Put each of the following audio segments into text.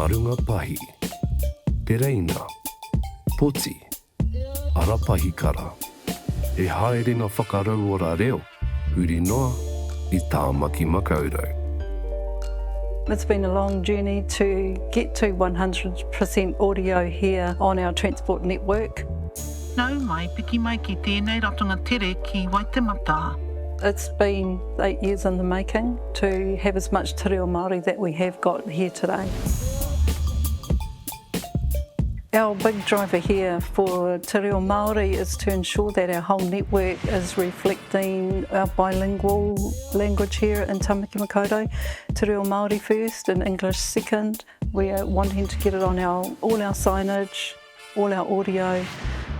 Marunga pahi, pereina, poti, arapahi kara. E haere ngā whakarau ora reo, huri noa I tāmaki makaurau. It's been a long journey to get to 100% audio here on our transport network. Nau mai, piki mai ki tēnei ratonga tere ki Waitemata. It's been 8 years in the making to have as much te reo Māori that we have got here today. Our big driver here for te reo Māori is to ensure that our whole network is reflecting our bilingual language here in Tamaki Makaurau. Te reo Māori first and English second. We are wanting to get it on all our signage, all our audio.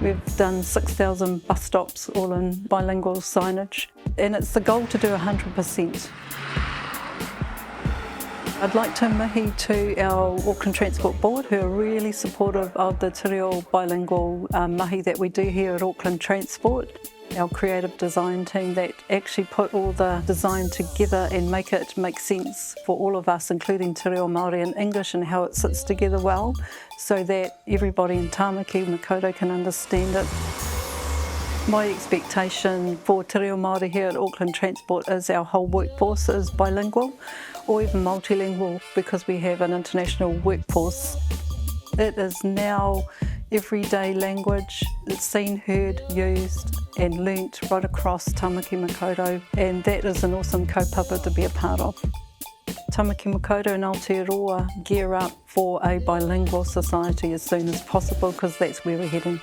We've done 6,000 bus stops all in bilingual signage, and it's the goal to do 100%. I'd like to mihi to our Auckland Transport Board, who are really supportive of the te reo bilingual mahi that we do here at Auckland Transport. Our creative design team that actually put all the design together and make it make sense for all of us, including te reo Māori and English, and how it sits together well so that everybody in Tāmaki Makaurau can understand it. My expectation for te reo Māori here at Auckland Transport is our whole workforce is bilingual or even multilingual, because we have an international workforce. It is now everyday language. It's seen, heard, used and learnt right across Tāmaki Makaurau, and that is an awesome kaupapa to be a part of. Tāmaki Makaurau and Aotearoa gear up for a bilingual society as soon as possible, because that's where we're heading.